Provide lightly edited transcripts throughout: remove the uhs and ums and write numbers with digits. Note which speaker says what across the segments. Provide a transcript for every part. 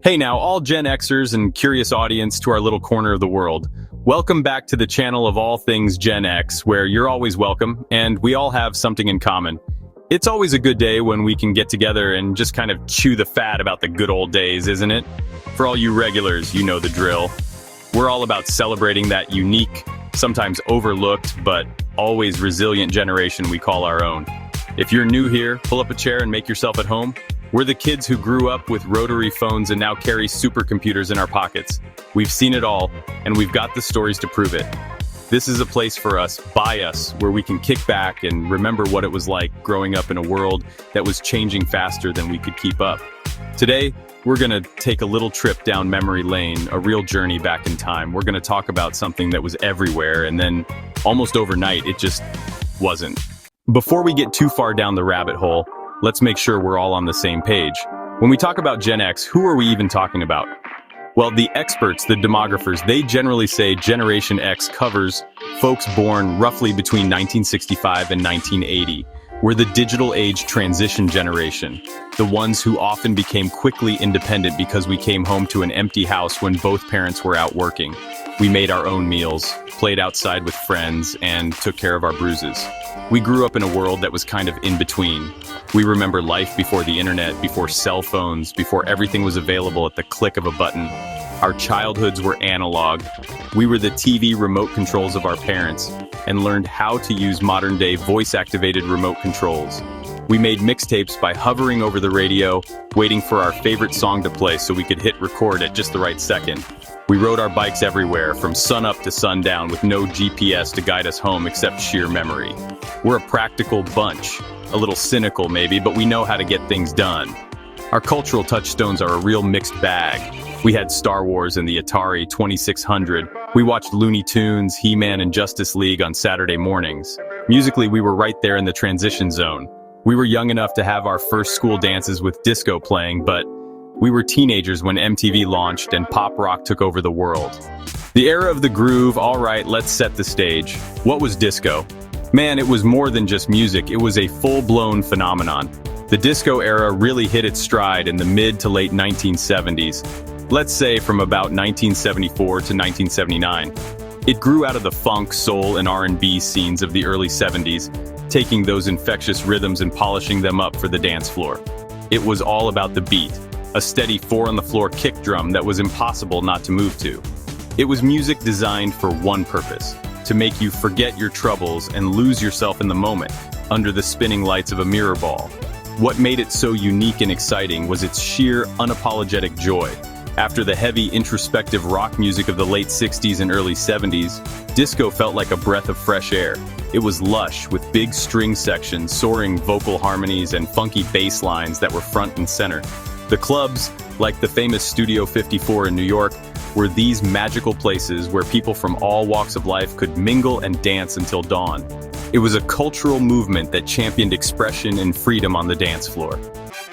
Speaker 1: Hey now, all Gen Xers and curious audience to our little corner of the world. Welcome back to the channel of all things Gen X, where you're always welcome, and we all have something in common. It's always a good day when we can get together and just kind of chew the fat about the good old days, isn't it? For all you regulars, you know the drill. We're all about celebrating that unique, sometimes overlooked, but always resilient generation we call our own. If you're new here, pull up a chair and make yourself at home. We're the kids who grew up with rotary phones and now carry supercomputers in our pockets. We've seen it all, and we've got the stories to prove it. This is a place for us, by us, where we can kick back and remember what it was like growing up in a world that was changing faster than we could keep up. Today, we're gonna take a little trip down memory lane, a real journey back in time. We're gonna talk about something that was everywhere, and then almost overnight, it just wasn't. Before we get too far down the rabbit hole, let's make sure we're all on the same page. When we talk about Gen X, who are we even talking about? Well, the experts, the demographers, they generally say Generation X covers folks born roughly between 1965 and 1980. We're the digital age transition generation, the ones who often became quickly independent because we came home to an empty house when both parents were out working. We made our own meals, played outside with friends, and took care of our bruises. We grew up in a world that was kind of in between. We remember life before the internet, before cell phones, before everything was available at the click of a button. Our childhoods were analog. We were the TV remote controls of our parents and learned how to use modern-day voice-activated remote controls. We made mixtapes by hovering over the radio, waiting for our favorite song to play so we could hit record at just the right second. We rode our bikes everywhere, from sunup to sundown, with no GPS to guide us home except sheer memory. We're a practical bunch, a little cynical maybe, but we know how to get things done. Our cultural touchstones are a real mixed bag. We had Star Wars and the Atari 2600. We watched Looney Tunes, He-Man, and Justice League on Saturday mornings. Musically, we were right there in the transition zone. We were young enough to have our first school dances with disco playing, but we were teenagers when MTV launched and pop rock took over the world. The era of the groove, all right, let's set the stage. What was disco? Man, it was more than just music, it was a full-blown phenomenon. The disco era really hit its stride in the mid to late 1970s. Let's say from about 1974 to 1979. It grew out of the funk, soul, and R&B scenes of the early 70s, taking those infectious rhythms and polishing them up for the dance floor. It was all about the beat, a steady four-on-the-floor kick drum that was impossible not to move to. It was music designed for one purpose, to make you forget your troubles and lose yourself in the moment, under the spinning lights of a mirror ball. What made it so unique and exciting was its sheer, unapologetic joy. After the heavy, introspective rock music of the late 60s and early 70s, disco felt like a breath of fresh air. It was lush, with big string sections, soaring vocal harmonies, and funky bass lines that were front and center. The clubs, like the famous Studio 54 in New York, were these magical places where people from all walks of life could mingle and dance until dawn. It was a cultural movement that championed expression and freedom on the dance floor.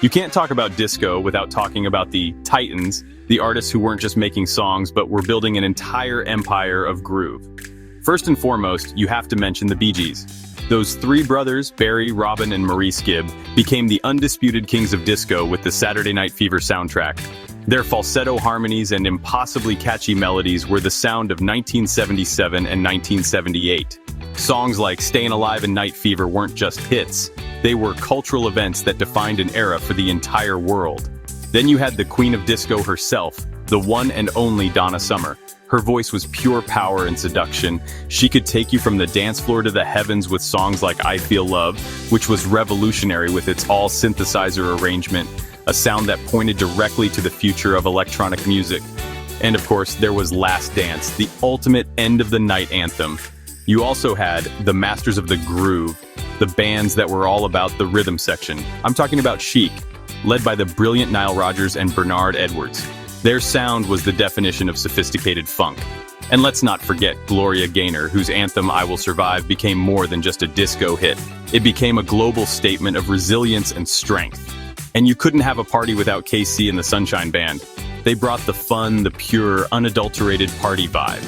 Speaker 1: You can't talk about disco without talking about the Titans, the artists who weren't just making songs but were building an entire empire of groove. First and foremost, you have to mention the Bee Gees. Those three brothers, Barry, Robin, and Maurice Gibb, became the undisputed kings of disco with the Saturday Night Fever soundtrack. Their falsetto harmonies and impossibly catchy melodies were the sound of 1977 and 1978. Songs like Stayin' Alive and Night Fever weren't just hits, they were cultural events that defined an era for the entire world. Then you had the queen of disco herself, the one and only Donna Summer. Her voice was pure power and seduction. She could take you from the dance floor to the heavens with songs like I Feel Love, which was revolutionary with its all-synthesizer arrangement, a sound that pointed directly to the future of electronic music. And of course, there was Last Dance, the ultimate end-of-the-night anthem. You also had the Masters of the Groove, the bands that were all about the rhythm section. I'm talking about Chic, led by the brilliant Nile Rodgers and Bernard Edwards. Their sound was the definition of sophisticated funk. And let's not forget Gloria Gaynor, whose anthem I Will Survive became more than just a disco hit. It became a global statement of resilience and strength. And you couldn't have a party without KC and the Sunshine Band. They brought the fun, the pure, unadulterated party vibe.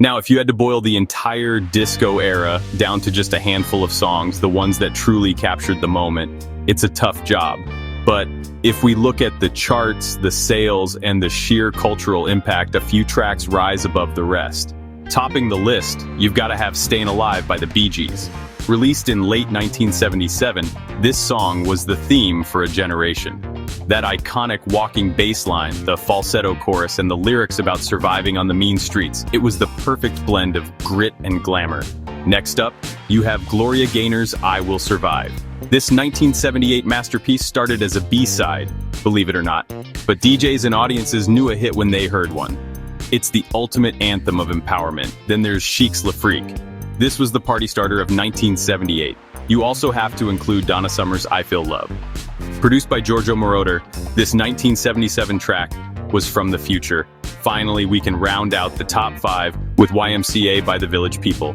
Speaker 1: Now, if you had to boil the entire disco era down to just a handful of songs, the ones that truly captured the moment, it's a tough job. But if we look at the charts, the sales, and the sheer cultural impact, a few tracks rise above the rest. Topping the list, you've got to have Stayin' Alive by the Bee Gees. Released in late 1977, this song was the theme for a generation. That iconic walking bass line, the falsetto chorus, and the lyrics about surviving on the mean streets, it was the perfect blend of grit and glamour. Next up, you have Gloria Gaynor's I Will Survive. This 1978 masterpiece started as a B-side, believe it or not, but DJs and audiences knew a hit when they heard one. It's the ultimate anthem of empowerment. Then there's Chic's Le Freak. This was the party starter of 1978. You also have to include Donna Summer's I Feel Love. Produced by Giorgio Moroder, this 1977 track was from the future. Finally, we can round out the top 5 with YMCA by the Village People.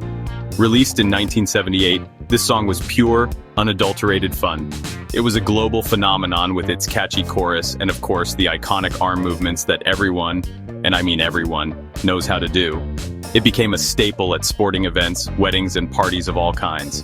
Speaker 1: Released in 1978, this song was pure, unadulterated fun. It was a global phenomenon with its catchy chorus and, of course, the iconic arm movements that everyone, and I mean everyone, knows how to do. It became a staple at sporting events, weddings, and parties of all kinds.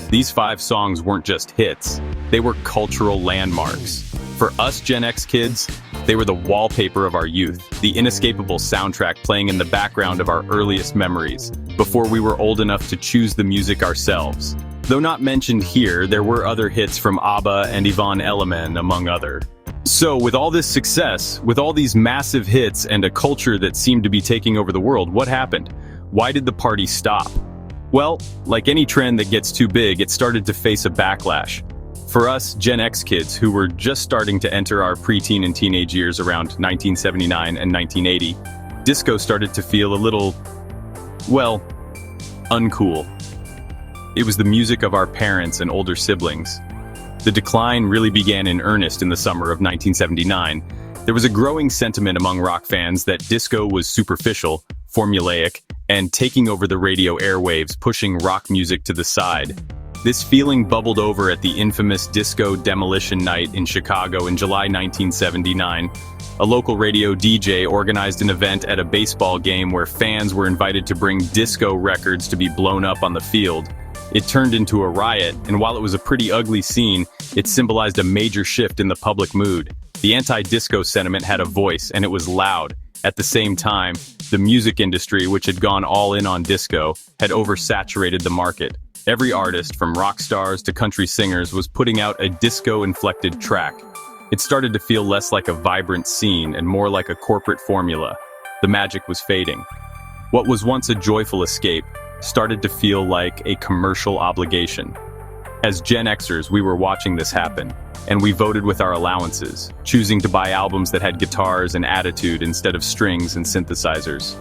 Speaker 1: These 5 songs weren't just hits, they were cultural landmarks. For us Gen X kids, they were the wallpaper of our youth, the inescapable soundtrack playing in the background of our earliest memories, before we were old enough to choose the music ourselves. Though not mentioned here, there were other hits from ABBA and Yvonne Elliman, among others. So, with all this success, with all these massive hits and a culture that seemed to be taking over the world, what happened? Why did the party stop? Well, like any trend that gets too big, it started to face a backlash. For us Gen X kids who were just starting to enter our preteen and teenage years around 1979 and 1980, disco started to feel a little, well, uncool. It was the music of our parents and older siblings. The decline really began in earnest in the summer of 1979. There was a growing sentiment among rock fans that disco was superficial, formulaic, and taking over the radio airwaves, pushing rock music to the side. This feeling bubbled over at the infamous Disco Demolition Night in Chicago in July 1979. A local radio DJ organized an event at a baseball game where fans were invited to bring disco records to be blown up on the field. It turned into a riot, and while it was a pretty ugly scene, it symbolized a major shift in the public mood. The anti-disco sentiment had a voice, and it was loud. At the same time, the music industry, which had gone all in on disco, had oversaturated the market. Every artist, from rock stars to country singers, was putting out a disco-inflected track. It started to feel less like a vibrant scene and more like a corporate formula. The magic was fading. What was once a joyful escape started to feel like a commercial obligation. As Gen Xers, we were watching this happen, and we voted with our allowances, choosing to buy albums that had guitars and attitude instead of strings and synthesizers.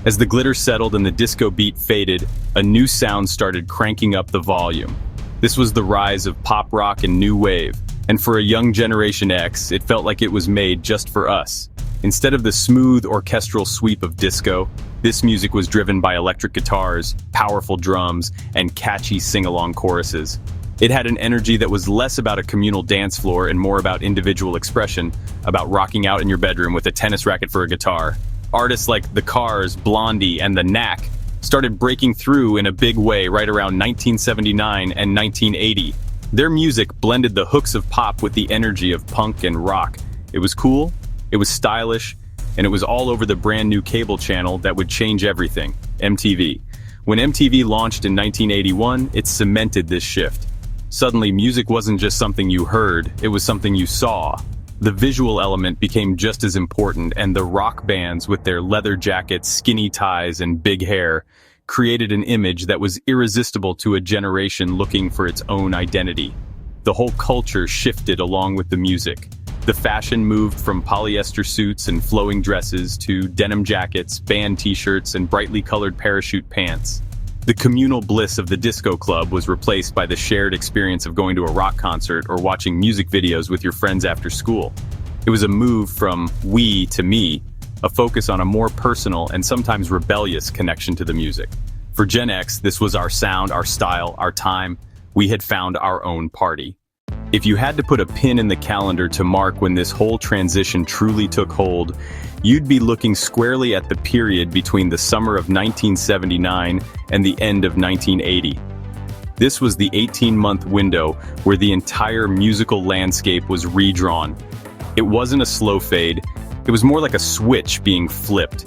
Speaker 1: As the glitter settled and the disco beat faded, a new sound started cranking up the volume. This was the rise of pop rock and new wave, and for a young Generation X, it felt like it was made just for us. Instead of the smooth orchestral sweep of disco, this music was driven by electric guitars, powerful drums, and catchy sing-along choruses. It had an energy that was less about a communal dance floor and more about individual expression, about rocking out in your bedroom with a tennis racket for a guitar. Artists like The Cars, Blondie, and The Knack started breaking through in a big way right around 1979 and 1980. Their music blended the hooks of pop with the energy of punk and rock. It was cool, it was stylish, and it was all over the brand new cable channel that would change everything, MTV. When MTV launched in 1981, it cemented this shift. Suddenly, music wasn't just something you heard, it was something you saw. The visual element became just as important, and the rock bands with their leather jackets, skinny ties, and big hair created an image that was irresistible to a generation looking for its own identity. The whole culture shifted along with the music. The fashion moved from polyester suits and flowing dresses to denim jackets, band t-shirts, and brightly colored parachute pants. The communal bliss of the disco club was replaced by the shared experience of going to a rock concert or watching music videos with your friends after school. It was a move from we to me, a focus on a more personal and sometimes rebellious connection to the music. For Gen X, this was our sound, our style, our time. We had found our own party. If you had to put a pin in the calendar to mark when this whole transition truly took hold, you'd be looking squarely at the period between the summer of 1979 and the end of 1980. This was the 18-month window where the entire musical landscape was redrawn. It wasn't a slow fade, it was more like a switch being flipped.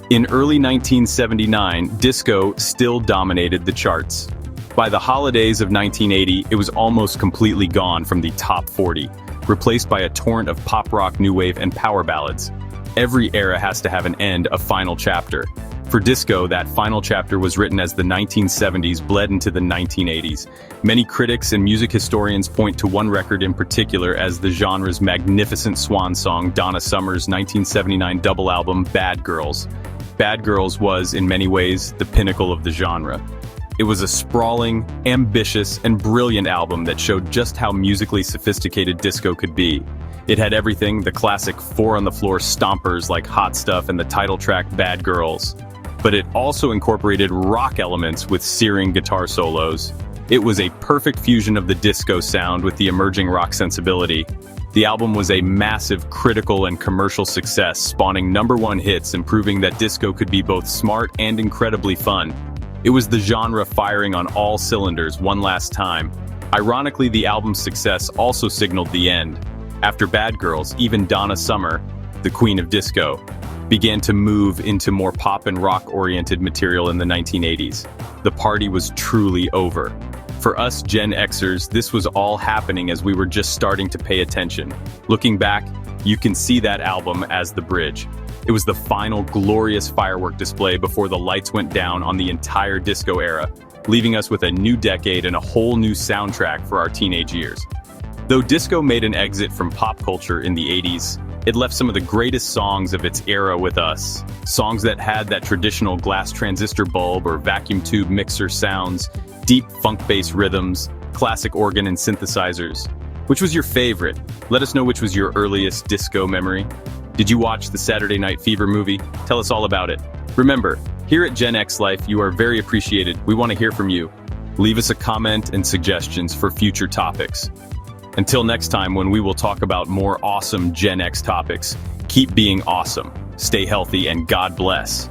Speaker 1: In early 1979, disco still dominated the charts. By the holidays of 1980, it was almost completely gone from the top 40, replaced by a torrent of pop rock, new wave, and power ballads. Every era has to have an end, a final chapter. For disco, that final chapter was written as the 1970s bled into the 1980s. Many critics and music historians point to one record in particular as the genre's magnificent swan song, Donna Summer's 1979 double album, Bad Girls. Bad Girls was, in many ways, the pinnacle of the genre. It was a sprawling, ambitious, and brilliant album that showed just how musically sophisticated disco could be. It had everything, the classic four-on-the-floor stompers like Hot Stuff and the title track Bad Girls. But it also incorporated rock elements with searing guitar solos. It was a perfect fusion of the disco sound with the emerging rock sensibility. The album was a massive critical and commercial success, spawning #1 hits and proving that disco could be both smart and incredibly fun. It was the genre firing on all cylinders one last time. Ironically, the album's success also signaled the end. After Bad Girls, even Donna Summer, the queen of disco, began to move into more pop and rock-oriented material in the 1980s. The party was truly over. For us Gen Xers, this was all happening as we were just starting to pay attention. Looking back, you can see that album as the bridge. It was the final glorious firework display before the lights went down on the entire disco era, leaving us with a new decade and a whole new soundtrack for our teenage years. Though disco made an exit from pop culture in the 80s, it left some of the greatest songs of its era with us. Songs that had that traditional glass transistor bulb or vacuum tube mixer sounds, deep funk-based rhythms, classic organ and synthesizers. Which was your favorite? Let us know which was your earliest disco memory. Did you watch the Saturday Night Fever movie? Tell us all about it. Remember, here at Gen X Life, you are very appreciated. We want to hear from you. Leave us a comment and suggestions for future topics. Until next time, when we will talk about more awesome Gen X topics, keep being awesome, stay healthy, and God bless.